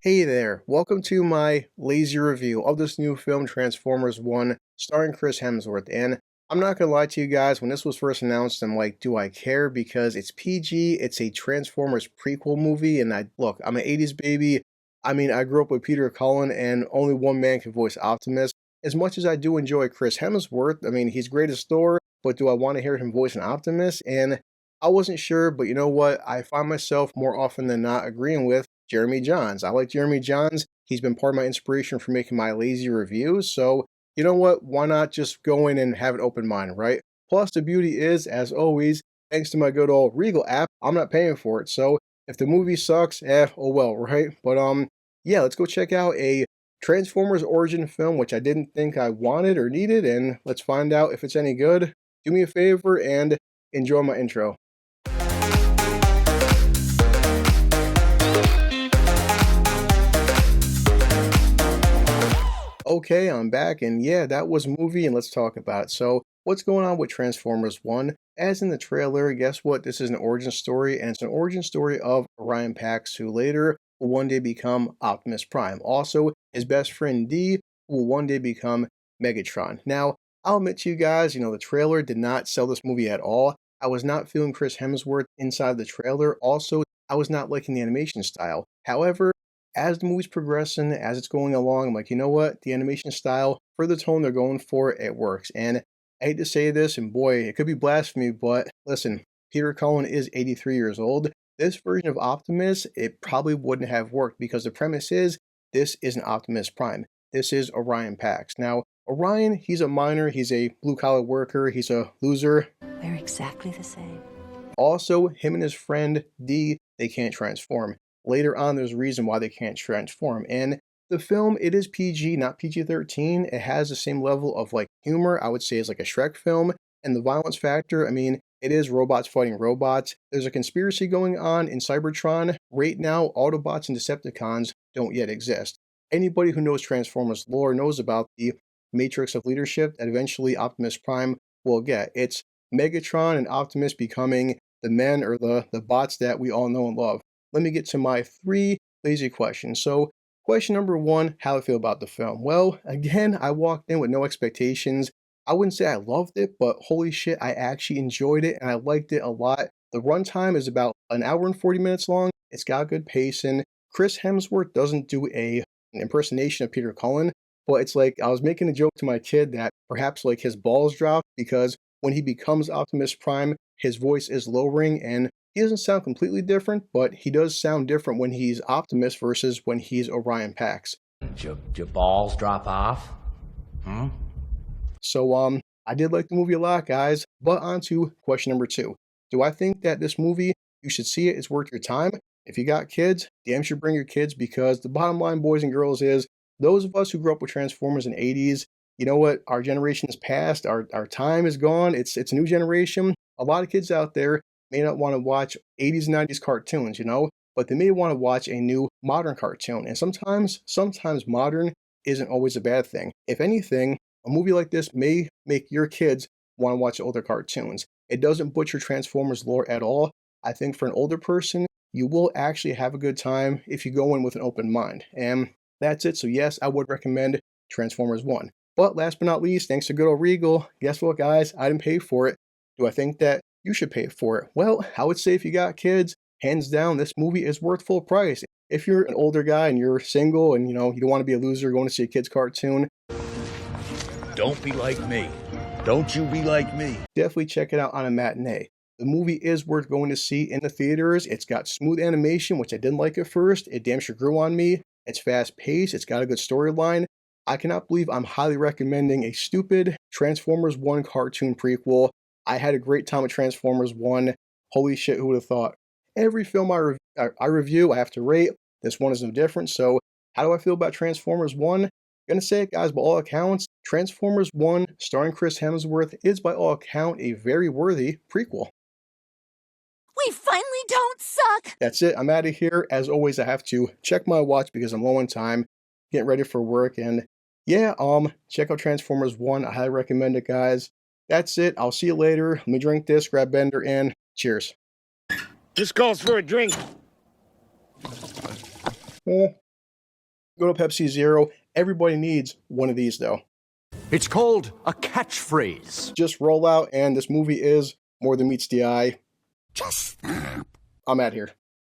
Hey there, welcome to my lazy review of this new film Transformers 1 starring Chris Hemsworth. And I'm not gonna lie to you guys, when this was first announced, I'm like, do I care? Because it's PG, it's a Transformers prequel movie, and I'm an 80s baby. I mean, I grew up with Peter Cullen, and only one man can voice Optimus. As much as I do enjoy Chris Hemsworth, I mean, he's great as Thor, but do I want to hear him voice an Optimus? And I wasn't sure, but you know what? I find myself more often than not agreeing with Jeremy Jahns. I like Jeremy Jahns. He's been part of my inspiration for making my lazy reviews. So, you know what? Why not just go in and have an open mind, right? Plus, the beauty is, as always, thanks to my good old Regal app, I'm not paying for it. So, if the movie sucks, oh well, right? But yeah, let's go check out a Transformers origin film, which I didn't think I wanted or needed, and let's find out if it's any good. Do me a favor and enjoy my intro. Okay, I'm back, and yeah, that was a movie, and let's talk about it. So, what's going on with Transformers 1? As in the trailer, guess what? This is an origin story, and it's an origin story of Orion Pax, who later will one day become Optimus Prime. Also, his best friend D will one day become Megatron. Now, I'll admit to you guys, the trailer did not sell this movie at all. I was not feeling Chris Hemsworth inside the trailer. Also, I was not liking the animation style. However, as the movie's progressing, as it's going along, I'm like, you know what? The animation style, for the tone they're going for, it works. And I hate to say this, and boy, it could be blasphemy, but listen, Peter Cullen is 83 years old. This version of Optimus, it probably wouldn't have worked because the premise is this isn't Optimus Prime. This is Orion Pax. Now, Orion, he's a miner, he's a blue collar worker, he's a loser. We're exactly the same. Also, him and his friend D, they can't transform. Later on, there's a reason why they can't transform. And the film, it is PG, not PG-13. It has the same level of like humor, I would say, as like a Shrek film. And the violence factor, I mean, it is robots fighting robots. There's a conspiracy going on in Cybertron. Right now, Autobots and Decepticons don't yet exist. Anybody who knows Transformers lore knows about the matrix of leadership that eventually Optimus Prime will get. It's Megatron and Optimus becoming the men or the bots that we all know and love. Let me get to my three lazy questions. So, question number one, how I feel about the film. Well, again, I walked in with no expectations. I wouldn't say I loved it, but holy shit, I actually enjoyed it and I liked it a lot. The runtime is about an hour and 40 minutes long. It's got good pacing. Chris Hemsworth doesn't do an impersonation of Peter Cullen, but it's like I was making a joke to my kid that perhaps like his balls dropped because when he becomes Optimus Prime, his voice is lowering and he doesn't sound completely different, but he does sound different when he's Optimus versus when he's Orion Pax. Your balls drop off? Hmm? So, I did like the movie a lot, guys, but on to question number two. Do I think that this movie, you should see it, it's worth your time? If you got kids, damn sure bring your kids because the bottom line, boys and girls, is those of us who grew up with Transformers in the 80s, you know what? Our generation is past, our time is gone, it's a new generation. A lot of kids out there may not want to watch 80s and 90s cartoons, but they may want to watch a new modern cartoon. And sometimes modern isn't always a bad thing. If anything, a movie like this may make your kids want to watch older cartoons. It doesn't butcher Transformers lore at all. I think for an older person, you will actually have a good time if you go in with an open mind. And that's it. So yes, I would recommend Transformers 1. But last but not least, thanks to good old Regal, guess what, guys? I didn't pay for it. Do I think that you should pay for it? Well, I would say if you got kids, hands down, this movie is worth full price. If you're an older guy and you're single and you don't want to be a loser going to see a kid's cartoon, don't be like me. Don't you be like me. definitely check it out on a matinee. The movie is worth going to see in the theaters. It's got smooth animation, which I didn't like at first. It damn sure grew on me. It's fast paced. It's got a good storyline. I cannot believe I'm highly recommending a stupid Transformers 1 cartoon prequel. I had a great time with Transformers 1. Holy shit, who would have thought? Every film I review, I have to rate. This one is no different. So, how do I feel about Transformers 1? Gonna say it, guys, by all accounts, Transformers 1, starring Chris Hemsworth, is by all account a very worthy prequel. We finally don't suck! That's it, I'm out of here. As always, I have to check my watch because I'm low on time, getting ready for work, and yeah, check out Transformers 1. I highly recommend it, guys. That's it. I'll see you later. Let me drink this, grab Bender, and cheers. This calls for a drink. Eh. Go to Pepsi Zero. Everybody needs one of these, though. It's called a catchphrase. Just roll out, and this movie is more than meets the eye. Just stop. I'm out here.